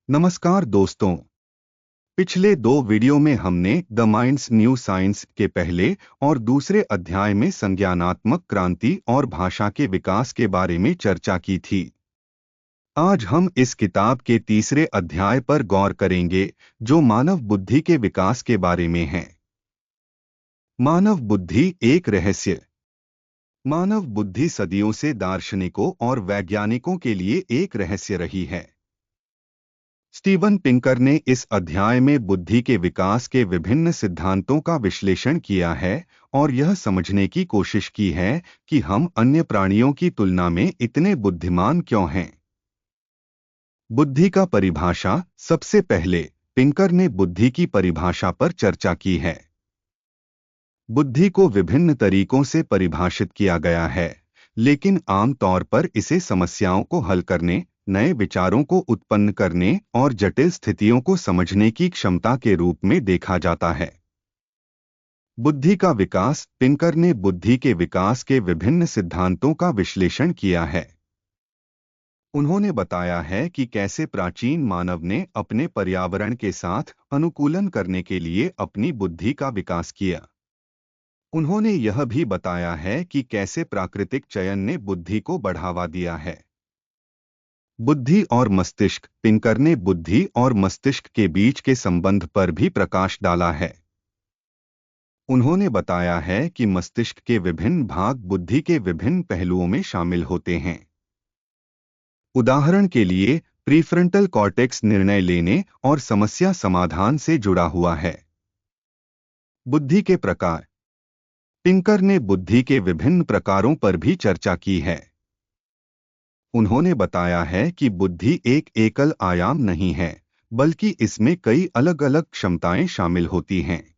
नमस्कार दोस्तों। पिछले दो वीडियो में हमने द माइंड्स न्यू साइंस के पहले और दूसरे अध्याय में संज्ञानात्मक क्रांति और भाषा के विकास के बारे में चर्चा की थी। आज हम इस किताब के तीसरे अध्याय पर गौर करेंगे, जो मानव बुद्धि के विकास के बारे में है। मानव बुद्धि एक रहस्य। मानव बुद्धि सदियों से दार्शनिकों और वैज्ञानिकों के लिए एक रहस्य रही है। स्टीवन पिंकर ने इस अध्याय में बुद्धि के विकास के विभिन्न सिद्धांतों का विश्लेषण किया है और यह समझने की कोशिश की है कि हम अन्य प्राणियों की तुलना में इतने बुद्धिमान क्यों हैं। बुद्धि का परिभाषा। सबसे पहले पिंकर ने बुद्धि की परिभाषा पर चर्चा की है। बुद्धि को विभिन्न तरीकों से परिभाषित किया गया है, लेकिन आमतौर पर इसे समस्याओं को हल करने, नए विचारों को उत्पन्न करने और जटिल स्थितियों को समझने की क्षमता के रूप में देखा जाता है। बुद्धि का विकास। पिंकर ने बुद्धि के विकास के विभिन्न सिद्धांतों का विश्लेषण किया है। उन्होंने बताया है कि कैसे प्राचीन मानव ने अपने पर्यावरण के साथ अनुकूलन करने के लिए अपनी बुद्धि का विकास किया। उन्होंने यह भी बताया है कि कैसे प्राकृतिक चयन ने बुद्धि को बढ़ावा दिया है। बुद्धि और मस्तिष्क। पिंकर ने बुद्धि और मस्तिष्क के बीच के संबंध पर भी प्रकाश डाला है। उन्होंने बताया है कि मस्तिष्क के विभिन्न भाग बुद्धि के विभिन्न पहलुओं में शामिल होते हैं। उदाहरण के लिए, प्रीफ्रंटल कॉर्टेक्स निर्णय लेने और समस्या समाधान से जुड़ा हुआ है। बुद्धि के प्रकार। पिंकर ने बुद्धि के विभिन्न प्रकारों पर भी चर्चा की है। उन्होंने बताया है कि बुद्धि एक एकल आयाम नहीं है, बल्कि इसमें कई अलग अलग क्षमताएं शामिल होती हैं।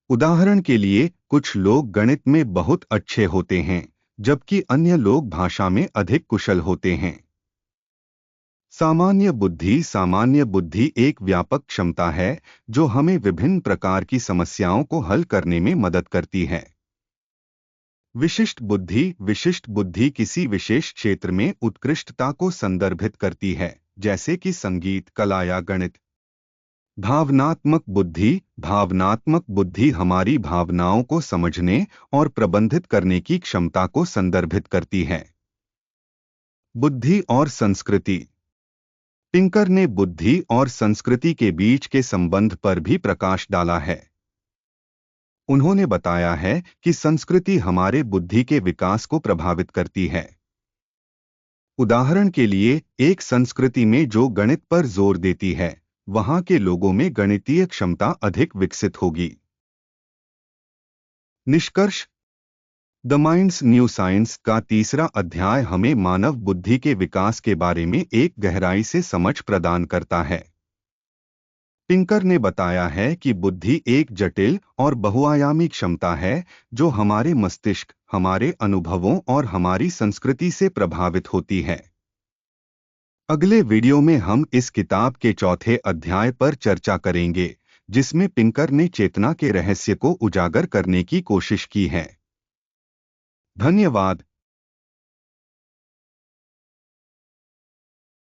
उदाहरण के लिए, कुछ लोग गणित में बहुत अच्छे होते हैं, जबकि अन्य लोग भाषा में अधिक कुशल होते हैं। सामान्य बुद्धि। सामान्य बुद्धि एक व्यापक क्षमता है जो हमें विभिन्न प्रकार की समस्याओं को हल करने में मदद करती है। विशिष्ट बुद्धि। विशिष्ट बुद्धि किसी विशेष क्षेत्र में उत्कृष्टता को संदर्भित करती है, जैसे कि संगीत, कला या गणित। भावनात्मक बुद्धि। भावनात्मक बुद्धि हमारी भावनाओं को समझने और प्रबंधित करने की क्षमता को संदर्भित करती है। बुद्धि और संस्कृति। पिंकर ने बुद्धि और संस्कृति के बीच के संबंध पर भी प्रकाश डाला है। उन्होंने बताया है कि संस्कृति हमारे बुद्धि के विकास को प्रभावित करती है। उदाहरण के लिए, एक संस्कृति में जो गणित पर जोर देती है, वहां के लोगों में गणितीय क्षमता अधिक विकसित होगी। निष्कर्ष। द माइंड्स न्यू साइंस का तीसरा अध्याय हमें मानव बुद्धि के विकास के बारे में एक गहराई से समझ प्रदान करता है। पिंकर ने बताया है कि बुद्धि एक जटिल और बहुआयामी क्षमता है जो हमारे मस्तिष्क, हमारे अनुभवों और हमारी संस्कृति से प्रभावित होती है। अगले वीडियो में हम इस किताब के चौथे अध्याय पर चर्चा करेंगे, जिसमें पिंकर ने चेतना के रहस्य को उजागर करने की कोशिश की है। धन्यवाद।